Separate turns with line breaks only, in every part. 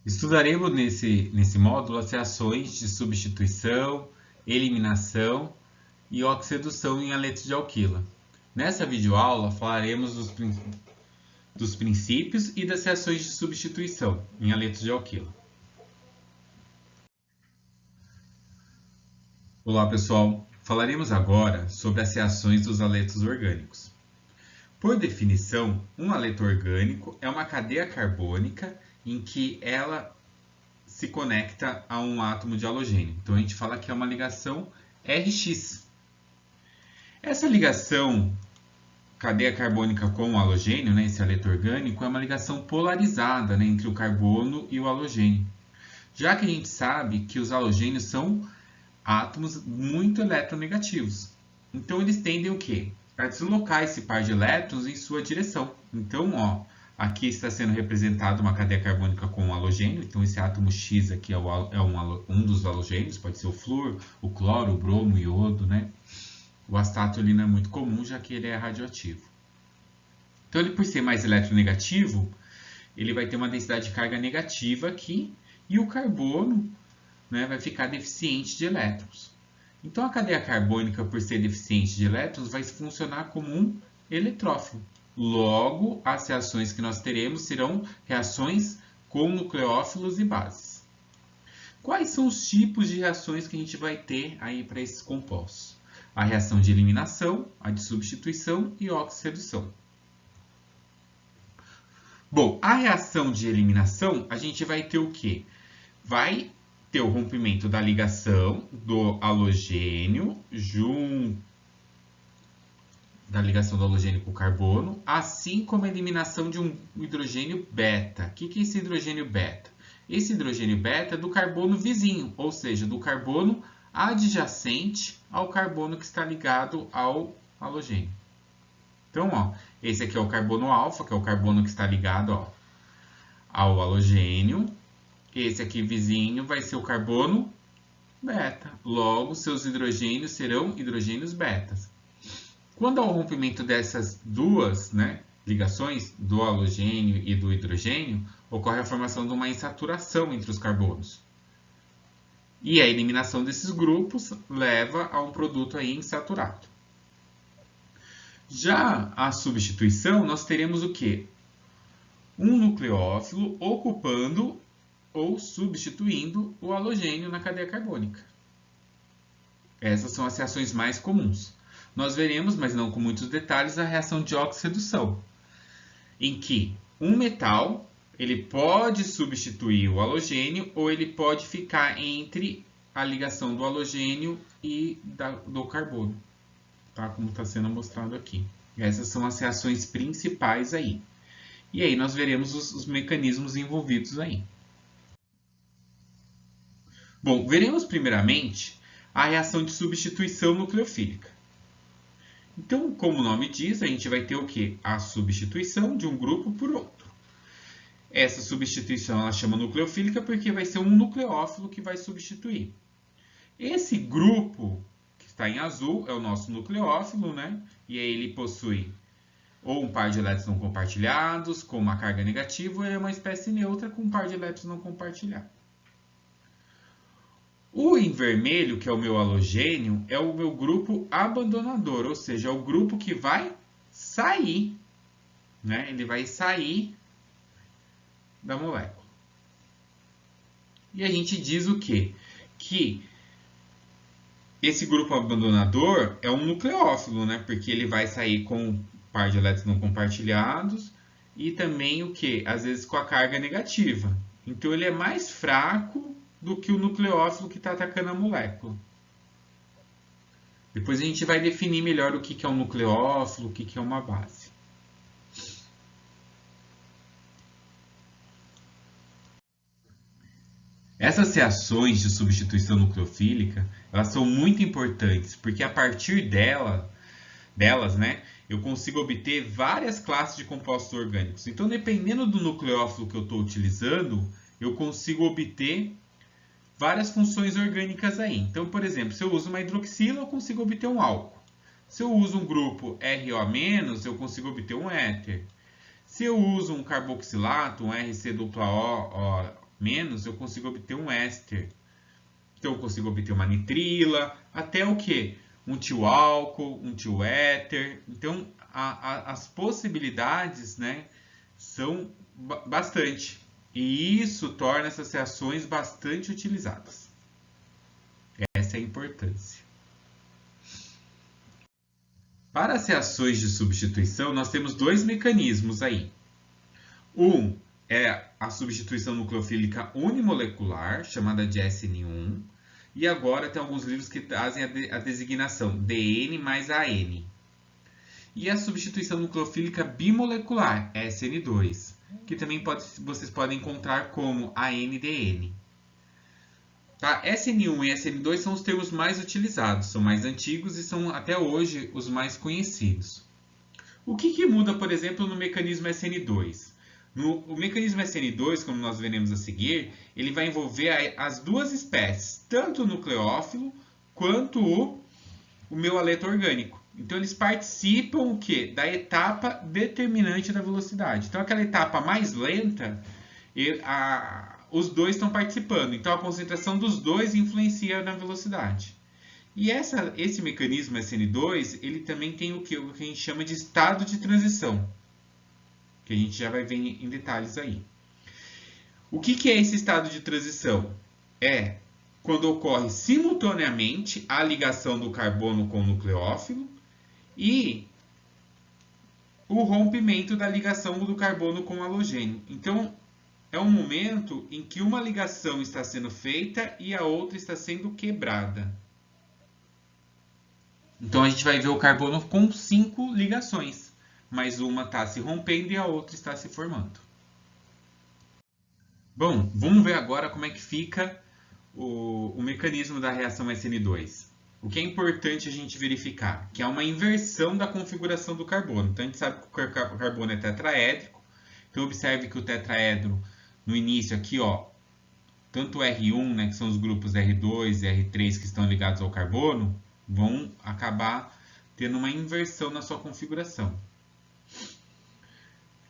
Estudaremos nesse módulo as reações de substituição, eliminação e oxidação em aletos de alquila. Nessa videoaula falaremos dos princípios e das reações de substituição em aletos de alquila. Olá pessoal, falaremos agora sobre as reações dos aletos orgânicos. Por definição, um aleto orgânico é uma cadeia carbônica em que ela se conecta a um átomo de halogênio. Então a gente fala que é uma ligação RX. Essa ligação cadeia carbônica com o halogênio, esse aleto orgânico, é uma ligação polarizada entre o carbono e o halogênio. Já que a gente sabe que os halogênios são átomos muito eletronegativos. Então eles tendem o quê? A deslocar esse par de elétrons em sua direção. Então, aqui está sendo representada uma cadeia carbônica com um halogênio. Então, esse átomo X aqui é um dos halogênios, pode ser o flúor, o cloro, o bromo, o iodo, né? O astato ele não é muito comum, já que ele é radioativo. Então, ele por ser mais eletronegativo, ele vai ter uma densidade de carga negativa aqui, e o carbono, né, vai ficar deficiente de elétrons. Então, a cadeia carbônica, por ser deficiente de elétrons, vai funcionar como um eletrófilo. Logo, as reações que nós teremos serão reações com nucleófilos e bases. Quais são os tipos de reações que a gente vai ter aí para esses compostos? A reação de eliminação, a de substituição e oxirredução. Bom, a reação de eliminação, a gente vai ter o quê? Vai ter o rompimento da ligação do halogênio da ligação do halogênio com o carbono, assim como a eliminação de um hidrogênio beta. O que é esse hidrogênio beta? Esse hidrogênio beta é do carbono vizinho, ou seja, do carbono adjacente ao carbono que está ligado ao halogênio. Então, esse aqui é o carbono alfa, que é o carbono que está ligado ao halogênio. Esse aqui vizinho vai ser o carbono beta. Logo, seus hidrogênios serão hidrogênios betas. Quando há o rompimento dessas duas ligações, do halogênio e do hidrogênio, ocorre a formação de uma insaturação entre os carbonos. E a eliminação desses grupos leva a um produto aí insaturado. Já a substituição, nós teremos o quê? Um nucleófilo ocupando ou substituindo o halogênio na cadeia carbônica. Essas são as reações mais comuns. Nós veremos, mas não com muitos detalhes, a reação de oxirredução, em que um metal ele pode substituir o halogênio ou ele pode ficar entre a ligação do halogênio e do carbono, tá? Como está sendo mostrado aqui. Essas são as reações principais aí. E aí nós veremos os mecanismos envolvidos aí. Bom, veremos primeiramente a reação de substituição nucleofílica. Então, como o nome diz, a gente vai ter o quê? A substituição de um grupo por outro. Essa substituição ela chama nucleofílica porque vai ser um nucleófilo que vai substituir. Esse grupo que está em azul é o nosso nucleófilo, né? E aí ele possui ou um par de elétrons não compartilhados com uma carga negativa, ou é uma espécie neutra com um par de elétrons não compartilhados. O em vermelho, que é o meu halogênio, é o meu grupo abandonador, ou seja, é o grupo que vai sair, né? Ele vai sair da molécula. E a gente diz o quê? Que esse grupo abandonador é um nucleófilo, né? Porque ele vai sair com um par de elétrons não compartilhados e também o quê? Às vezes com a carga negativa. Então ele é mais fraco do que o nucleófilo que está atacando a molécula. Depois a gente vai definir melhor o que é um nucleófilo, o que é uma base. Essas reações de substituição nucleofílica, elas são muito importantes, porque a partir delas, eu consigo obter várias classes de compostos orgânicos. Então, dependendo do nucleófilo que eu estou utilizando, eu consigo obter várias funções orgânicas aí. Então, por exemplo, se eu uso uma hidroxila, eu consigo obter um álcool. Se eu uso um grupo RO-, eu consigo obter um éter. Se eu uso um carboxilato, um RCOO-, menos, eu consigo obter um éster. Então, eu consigo obter uma nitrila, até o quê? Um tioálcool, um tioéter. Então, as possibilidades, né, são bastante. E isso torna essas reações bastante utilizadas. Essa é a importância. Para as reações de substituição, nós temos dois mecanismos aí. Um é a substituição nucleofílica unimolecular, chamada de SN1. E agora tem alguns livros que trazem a designação DN mais AN. E a substituição nucleofílica bimolecular, SN2, que também vocês podem encontrar como ANDN. Tá? SN1 e SN2 são os termos mais utilizados, são mais antigos e são até hoje os mais conhecidos. O que muda, por exemplo, no mecanismo SN2? O mecanismo SN2, como nós veremos a seguir, ele vai envolver as duas espécies, tanto o nucleófilo quanto o meu haleto orgânico. Então, eles participam o quê? Da etapa determinante da velocidade. Então, aquela etapa mais lenta, os dois estão participando. Então, a concentração dos dois influencia na velocidade. E esse mecanismo SN2, ele também tem o que a gente chama de estado de transição, que a gente já vai ver em detalhes aí. O que é esse estado de transição? É quando ocorre simultaneamente a ligação do carbono com o nucleófilo e o rompimento da ligação do carbono com o halogênio. Então, é um momento em que uma ligação está sendo feita e a outra está sendo quebrada. Então, a gente vai ver o carbono com 5 ligações, mas uma está se rompendo e a outra está se formando. Bom, vamos ver agora como é que fica o mecanismo da reação SN2. O que é importante a gente verificar? Que há uma inversão da configuração do carbono. Então, a gente sabe que o carbono é tetraédrico. Então, observe que o tetraedro, no início aqui, ó, tanto o R1, né, que são os grupos R2 e R3 que estão ligados ao carbono, vão acabar tendo uma inversão na sua configuração.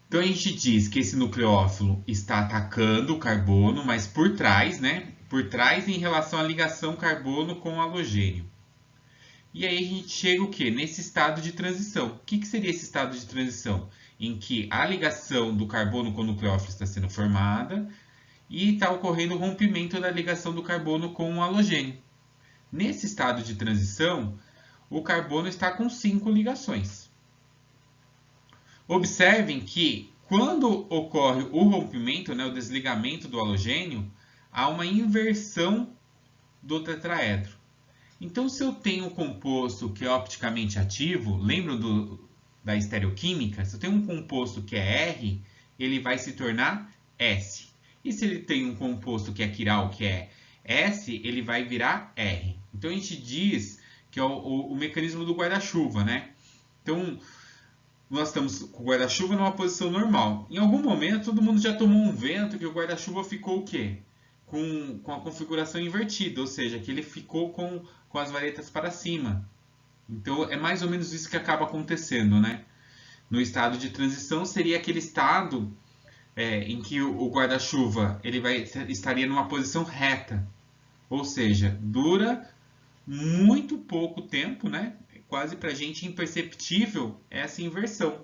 Então, a gente diz que esse nucleófilo está atacando o carbono, mas por trás, né? Por trás em relação à ligação carbono com o halogênio. E aí a gente chega o quê? Nesse estado de transição. O que seria esse estado de transição? Em que a ligação do carbono com o nucleófilo está sendo formada e está ocorrendo o rompimento da ligação do carbono com o halogênio. Nesse estado de transição, o carbono está com 5 ligações. Observem que quando ocorre o rompimento, né, o desligamento do halogênio, há uma inversão do tetraedro. Então, se eu tenho um composto que é opticamente ativo, lembram da estereoquímica? Se eu tenho um composto que é R, ele vai se tornar S. E se ele tem um composto que é quiral, que é S, ele vai virar R. Então, a gente diz que é o mecanismo do guarda-chuva, né? Então, nós estamos com o guarda-chuva numa posição normal. Em algum momento, todo mundo já tomou um vento que o guarda-chuva ficou o quê? Com a configuração invertida, ou seja, que ele ficou com as varetas para cima. Então, é mais ou menos isso que acaba acontecendo, né? No estado de transição, seria aquele estado em que o guarda-chuva estaria numa posição reta. Ou seja, dura muito pouco tempo, né? Quase para a gente imperceptível essa inversão.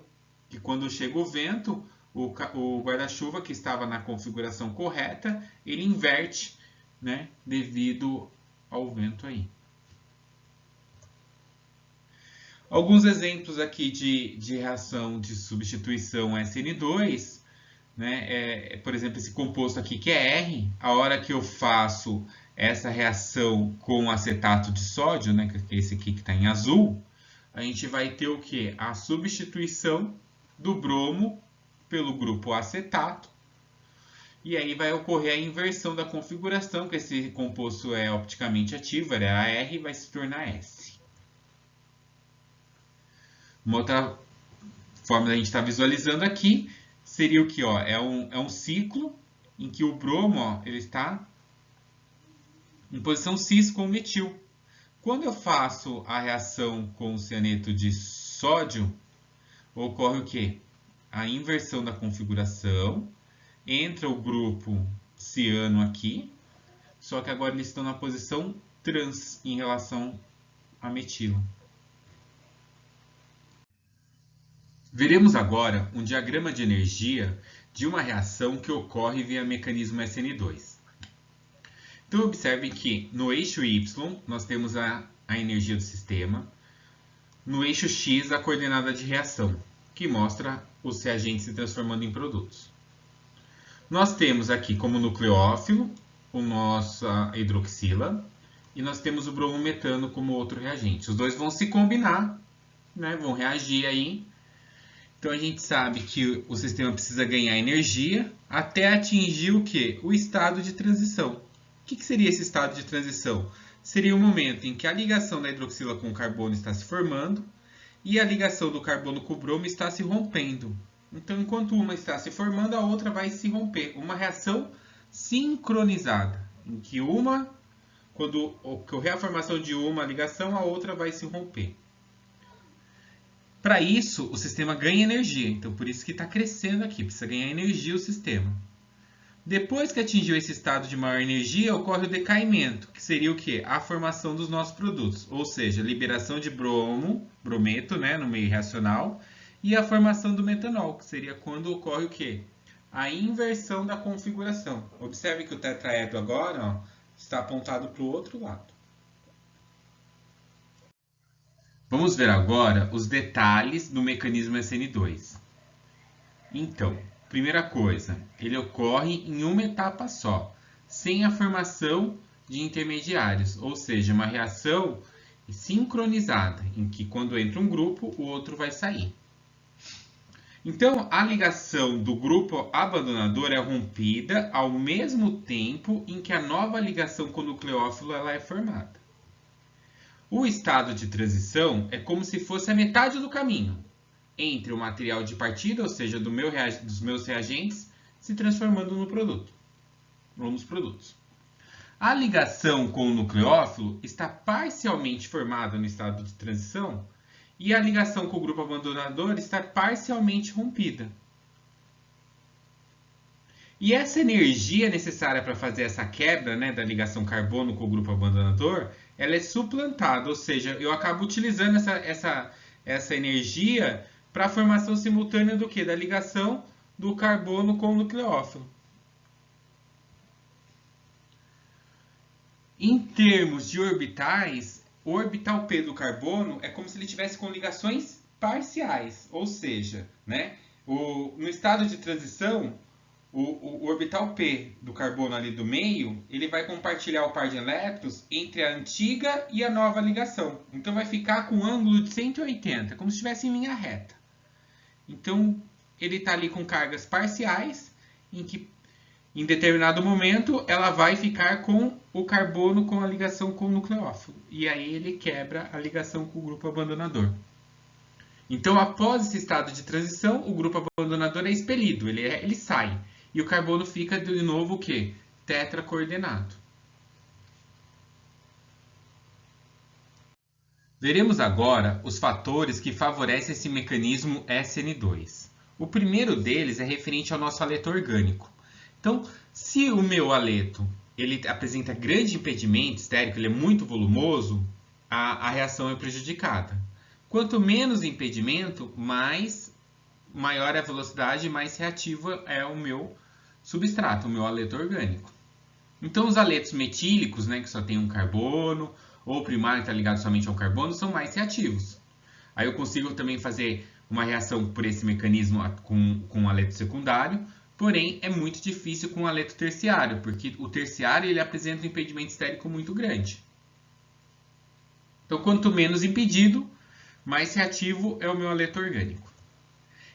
Que quando chega o vento, o guarda-chuva que estava na configuração correta, ele inverte, né? Devido ao vento aí. Alguns exemplos aqui de reação de substituição SN2, né? Por exemplo, esse composto aqui que é R, a hora que eu faço essa reação com acetato de sódio, né? Que é esse aqui que está em azul, a gente vai ter o que? A substituição do bromo pelo grupo acetato. E aí vai ocorrer a inversão da configuração, que esse composto é opticamente ativo, era AR, vai se tornar S. Uma outra forma da gente estar visualizando aqui seria o que? Ó, é um ciclo em que o bromo ó, ele está em posição cis com o metil. Quando eu faço a reação com o cianeto de sódio, ocorre o quê? A inversão da configuração, entra o grupo ciano aqui, só que agora eles estão na posição trans em relação a metilo. Veremos agora um diagrama de energia de uma reação que ocorre via mecanismo SN2. Então observe que no eixo Y nós temos a energia do sistema, no eixo X a coordenada de reação, que mostra os reagentes se transformando em produtos. Nós temos aqui como nucleófilo o nosso hidroxila e nós temos o bromometano como outro reagente. Os dois vão se combinar, né? Vão reagir aí. Então a gente sabe que o sistema precisa ganhar energia até atingir o quê? O estado de transição. O que seria esse estado de transição? Seria o momento em que a ligação da hidroxila com o carbono está se formando e a ligação do carbono com o bromo está se rompendo. Então, enquanto uma está se formando, a outra vai se romper. Uma reação sincronizada, em que quando ocorrer a formação de uma ligação, a outra vai se romper. Para isso, o sistema ganha energia. Então, por isso que está crescendo aqui. Precisa ganhar energia o sistema. Depois que atingiu esse estado de maior energia, ocorre o decaimento, que seria o quê? A formação dos nossos produtos. Ou seja, liberação de brometo, né, no meio reacional, e a formação do metanol, que seria quando ocorre o quê? A inversão da configuração. Observe que o tetraedro agora, ó, está apontado para o outro lado. Vamos ver agora os detalhes do mecanismo SN2. Então, primeira coisa, ele ocorre em uma etapa só, sem a formação de intermediários, ou seja, uma reação sincronizada, em que quando entra um grupo, o outro vai sair. Então, a ligação do grupo abandonador é rompida ao mesmo tempo em que a nova ligação com o nucleófilo ela é formada. O estado de transição é como se fosse a metade do caminho entre o material de partida, ou seja, dos meus reagentes, se transformando no produto, ou nos produtos. A ligação com o nucleófilo está parcialmente formada no estado de transição e a ligação com o grupo abandonador está parcialmente rompida. E essa energia necessária para fazer essa quebra, né, da ligação carbono com o grupo abandonador, ela é suplantada, ou seja, eu acabo utilizando essa energia para a formação simultânea do quê? Da ligação do carbono com o nucleófilo. Em termos de orbitais, o orbital P do carbono é como se ele tivesse com ligações parciais, ou seja, né, no estado de transição, o orbital P do carbono ali do meio, ele vai compartilhar o par de elétrons entre a antiga e a nova ligação. Então vai ficar com um ângulo de 180, como se estivesse em linha reta. Então ele está ali com cargas parciais, em que em determinado momento ela vai ficar com o carbono com a ligação com o nucleófilo. E aí ele quebra a ligação com o grupo abandonador. Então após esse estado de transição, o grupo abandonador é expelido, ele sai. E o carbono fica de novo o quê? Tetracoordenado. Veremos agora os fatores que favorecem esse mecanismo SN2. O primeiro deles é referente ao nosso aleto orgânico. Então, se o meu aleto ele apresenta grande impedimento estérico, ele é muito volumoso, a reação é prejudicada. Quanto menos impedimento, maior é a velocidade e mais reativo é o meu substrato, o meu aleto orgânico. Então, os aletos metílicos, né, que só tem um carbono, ou o primário está ligado somente a um carbono, são mais reativos. Aí eu consigo também fazer uma reação por esse mecanismo com um aleto secundário, porém é muito difícil com o aleto terciário, porque o terciário ele apresenta um impedimento estérico muito grande. Então, quanto menos impedido, mais reativo é o meu aleto orgânico.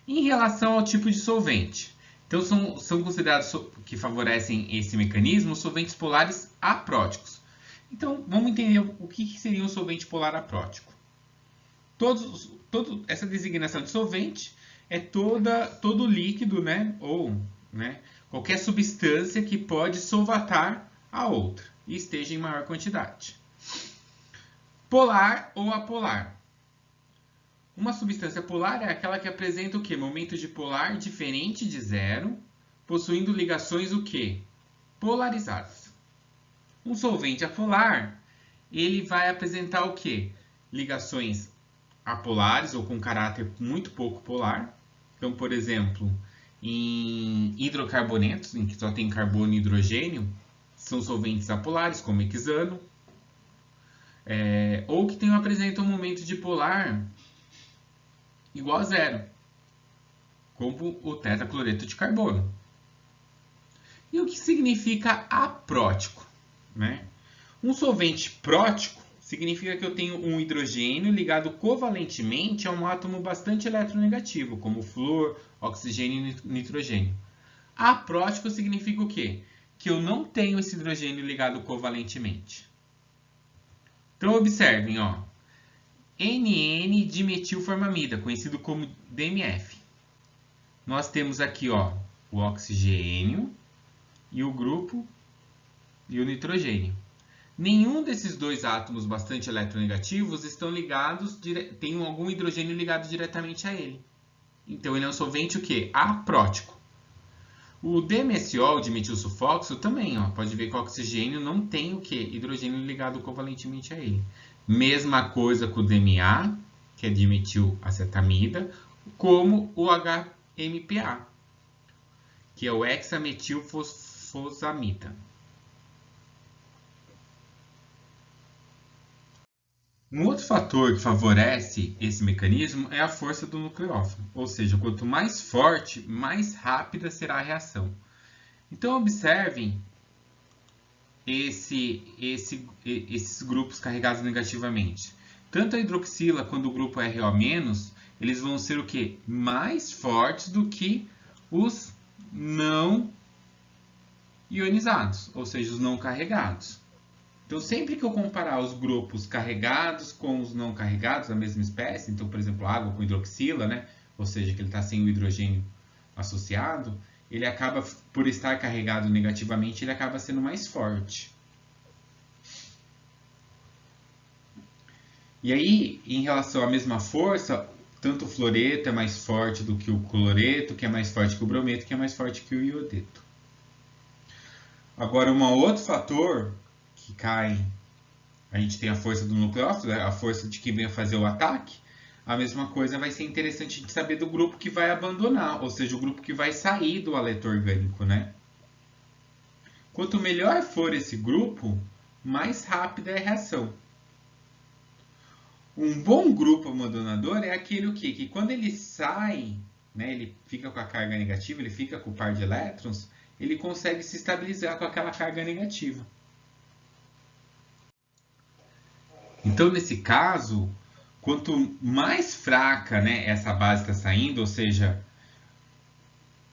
Em relação ao tipo de solvente, então são considerados que favorecem esse mecanismo solventes polares apróticos. Então vamos entender o que seria um solvente polar aprótico. Essa designação de solvente é todo líquido, né, ou qualquer substância que pode solvatar a outra e esteja em maior quantidade. Polar ou apolar. Uma substância polar é aquela que apresenta o quê? Momento dipolar diferente de zero, possuindo ligações o quê? polarizadas. Um solvente apolar, ele vai apresentar o quê? Ligações apolares ou com caráter muito pouco polar. Então, por exemplo, em hidrocarbonetos, em que só tem carbono e hidrogênio, são solventes apolares, como hexano, ou que apresentam um momento dipolar igual a zero, como o tetracloreto de carbono. E o que significa aprótico? Né? Um solvente prótico significa que eu tenho um hidrogênio ligado covalentemente a um átomo bastante eletronegativo, como flúor, oxigênio e nitrogênio. Aprótico significa o quê? Que eu não tenho esse hidrogênio ligado covalentemente. Então, observem, ó, NN-dimetilformamida, conhecido como DMF. Nós temos aqui, ó, o oxigênio e o grupo e o nitrogênio. Nenhum desses dois átomos bastante eletronegativos estão ligados, tem algum hidrogênio ligado diretamente a ele. Então, ele é um solvente o quê? Aprótico. O DMSO, dimetilsulfóxido, também, ó, pode ver que o oxigênio não tem o quê? Hidrogênio ligado covalentemente a ele. Mesma coisa com o DMA, que é dimetilacetamida, como o HMPA, que é o hexametilfosfamida. Um outro fator que favorece esse mecanismo é a força do nucleófilo, ou seja, quanto mais forte, mais rápida será a reação. Então, observem esses grupos carregados negativamente. Tanto a hidroxila quanto o grupo RO-, eles vão ser o quê? Mais fortes do que os não ionizados, ou seja, os não carregados. Então, sempre que eu comparar os grupos carregados com os não carregados da mesma espécie, então, por exemplo, água com hidroxila, né? Ou seja, que ele está sem o hidrogênio associado, ele acaba, por estar carregado negativamente, ele acaba sendo mais forte. E aí, em relação à mesma força, tanto o fluoreto é mais forte do que o cloreto, que é mais forte que o brometo, que é mais forte que o iodeto. Agora, um outro fator que cai, a gente tem a força do nucleófilo, a força de quem vem fazer o ataque. A mesma coisa vai ser interessante de saber do grupo que vai abandonar, ou seja, o grupo que vai sair do haleto orgânico, né? Quanto melhor for esse grupo, mais rápida é a reação. Um bom grupo abandonador é aquele que quando ele sai, né, ele fica com a carga negativa, ele fica com o par de elétrons, ele consegue se estabilizar com aquela carga negativa. Então, nesse caso, quanto mais fraca, né, essa base está saindo, ou seja,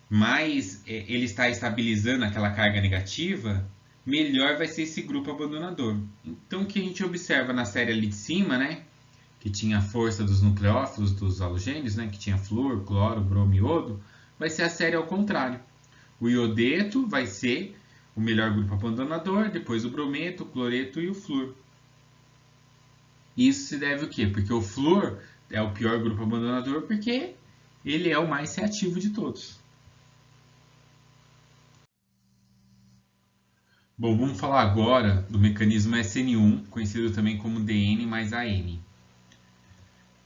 mais ele está estabilizando aquela carga negativa, melhor vai ser esse grupo abandonador. Então, o que a gente observa na série ali de cima, né, que tinha a força dos nucleófilos dos halogênios, né, que tinha flúor, cloro, bromo e iodo, vai ser a série ao contrário. O iodeto vai ser o melhor grupo abandonador, depois o brometo, o cloreto e o flúor. Isso se deve ao quê? Porque o flúor é o pior grupo abandonador porque ele é o mais reativo de todos. Bom, vamos falar agora do mecanismo SN1, conhecido também como DN mais AN.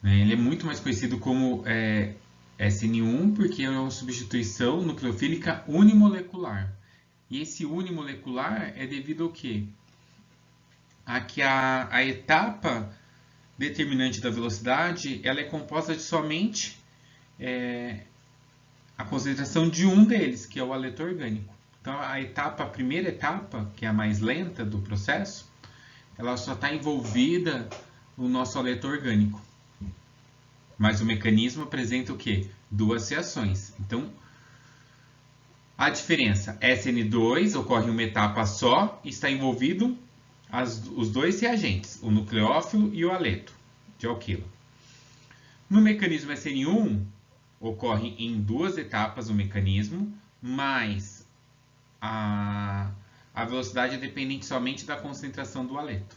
Ele é muito mais conhecido como SN1 porque é uma substituição nucleofílica unimolecular. E esse unimolecular é devido ao quê? A que a etapa determinante da velocidade ela é composta de somente a concentração de um deles, que é o haleto orgânico. Então, a primeira etapa, que é a mais lenta do processo, ela só está envolvida no nosso haleto orgânico. Mas o mecanismo apresenta o quê? Duas reações. Então, a diferença, SN2 ocorre em uma etapa só e está envolvido os dois reagentes, o nucleófilo e o haleto de alquila. No mecanismo SN1, ocorre em duas etapas o mecanismo, mas a velocidade é dependente somente da concentração do haleto.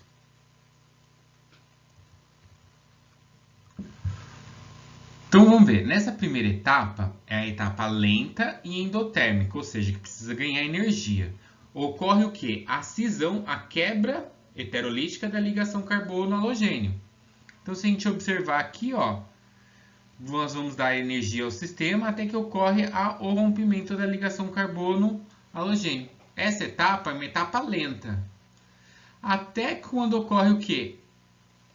Então vamos ver, nessa primeira etapa é a etapa lenta e endotérmica, ou seja, que precisa ganhar energia. ocorre o quê? A cisão, a quebra heterolítica da ligação carbono-halogênio. Então, se a gente observar aqui, ó, nós vamos dar energia ao sistema até que ocorre o rompimento da ligação carbono-halogênio. Essa etapa é uma etapa lenta. Até quando ocorre o quê?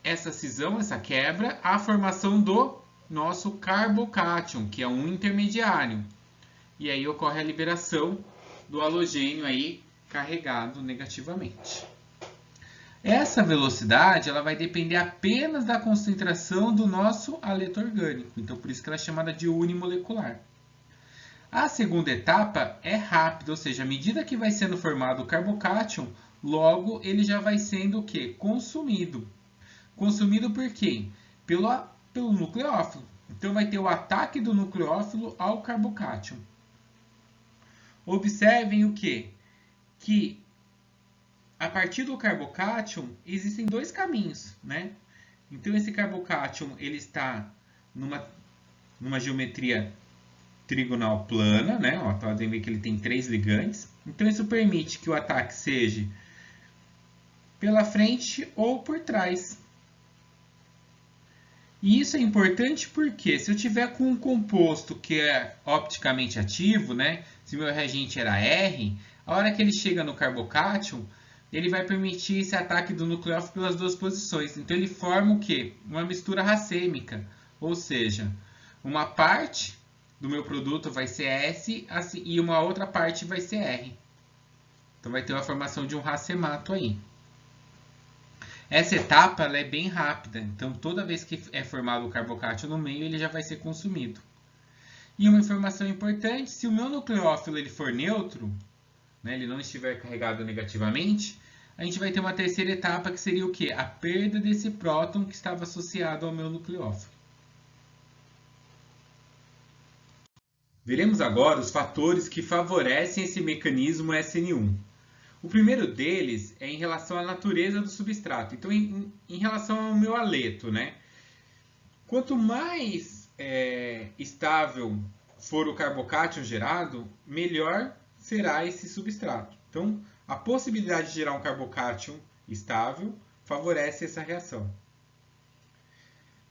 Essa cisão, essa quebra, a formação do nosso carbocátion, que é um intermediário. E aí ocorre a liberação do halogênio aí carregado negativamente. Essa velocidade ela vai depender apenas da concentração do nosso haleto orgânico. Então, por isso que ela é chamada de unimolecular. A segunda etapa é rápida, ou seja, à medida que vai sendo formado o carbocátion, logo ele já vai sendo o quê? Consumido. Consumido por quem? Pelo nucleófilo. Então, vai ter o ataque do nucleófilo ao carbocátion. Observem o quê? Que a partir do carbocátion existem dois caminhos, né? Então, esse carbocátion ele está numa geometria trigonal plana, né? Ó, podem ver que ele tem 3 ligantes. Então, isso permite que o ataque seja pela frente ou por trás. E isso é importante porque se eu tiver com um composto que é opticamente ativo, né? Se meu reagente era R, a hora que ele chega no carbocátion, ele vai permitir esse ataque do nucleófilo pelas duas posições. Então, ele forma o quê? Uma mistura racêmica. Ou seja, uma parte do meu produto vai ser S assim, e uma outra parte vai ser R. Então, vai ter uma formação de um racemato aí. Essa etapa ela é bem rápida. Então, toda vez que é formado o carbocátion no meio, ele já vai ser consumido. E uma informação importante, se o meu nucleófilo ele for neutro, né, ele não estiver carregado negativamente, a gente vai ter uma terceira etapa que seria o quê? A perda desse próton que estava associado ao meu nucleófilo. Veremos agora os fatores que favorecem esse mecanismo SN1. O primeiro deles é em relação à natureza do substrato. Então, em relação ao meu haleto, né? Quanto mais estável for o carbocátion gerado, melhor será esse substrato. Então, a possibilidade de gerar um carbocátion estável favorece essa reação.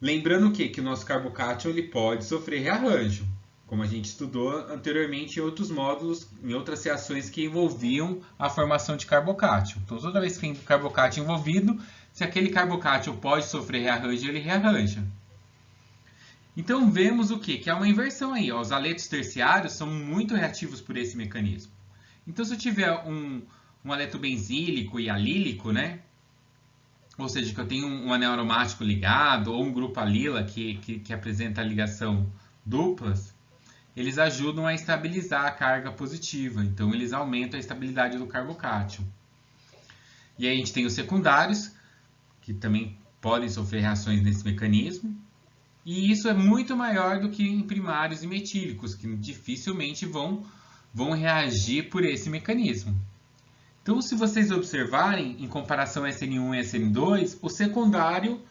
Lembrando que o nosso carbocátion ele pode sofrer rearranjo, como a gente estudou anteriormente em outros módulos, em outras reações que envolviam a formação de carbocátion. Então, toda vez que tem carbocátion envolvido, se aquele carbocátion pode sofrer rearranjo, ele rearranja. Então, vemos o quê? Que há uma inversão aí. Ó. Os haletos terciários são muito reativos por esse mecanismo. Então, se eu tiver um haleto benzílico e alílico, né? Ou seja, que eu tenho um anel aromático ligado, ou um grupo alila que apresenta a ligação duplas, eles ajudam a estabilizar a carga positiva. Então, eles aumentam a estabilidade do carbocátion. E aí a gente tem os secundários, que também podem sofrer reações nesse mecanismo. E isso é muito maior do que em primários e metílicos, que dificilmente vão reagir por esse mecanismo. Então, se vocês observarem, em comparação SN1 e SN2, o secundário,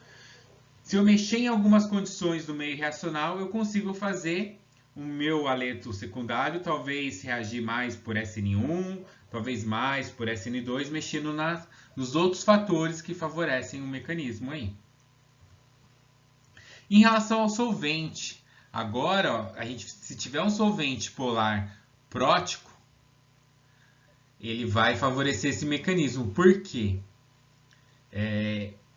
se eu mexer em algumas condições do meio reacional, eu consigo fazer o meu haleto secundário talvez reagir mais por SN1, talvez mais por SN2, mexendo nos outros fatores que favorecem o mecanismo aí. Em relação ao solvente, agora, ó, se tiver um solvente polar prótico, ele vai favorecer esse mecanismo. Por quê?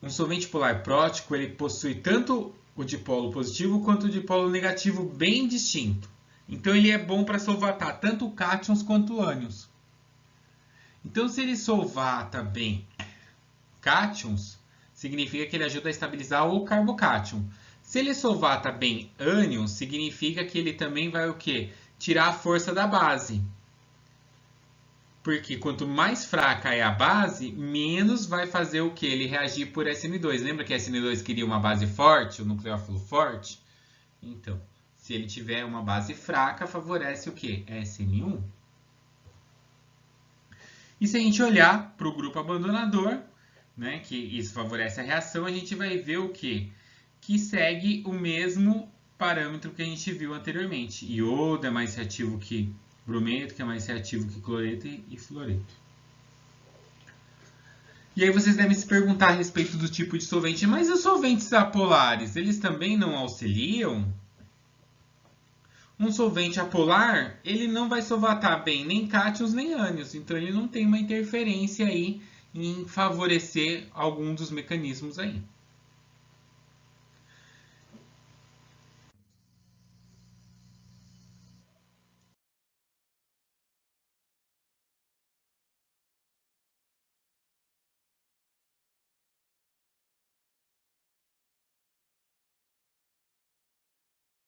Um solvente polar prótico ele possui tanto o dipolo positivo quanto o dipolo negativo bem distinto. Então, ele é bom para solvatar tanto cátions quanto ânions. Então, se ele solvata bem cátions, significa que ele ajuda a estabilizar o carbocátion. Se ele solvata bem ânions, significa que ele também vai o quê? Tirar a força da base. Porque quanto mais fraca é a base, menos vai fazer o que? Ele reagir por SN2. Lembra que SN2 queria uma base forte, o nucleófilo forte? Então, se ele tiver uma base fraca, favorece o que? SN1. E se a gente olhar para o grupo abandonador, né, que isso favorece a reação, a gente vai ver o quê? Que segue o mesmo parâmetro que a gente viu anteriormente. Iodo é mais reativo que brometo, que é mais reativo que cloreto e fluoreto. E aí vocês devem se perguntar a respeito do tipo de solvente. Mas os solventes apolares, eles também não auxiliam? Um solvente apolar, ele não vai solvatar bem nem cátions nem ânions. Então ele não tem uma interferência aí em favorecer algum dos mecanismos aí.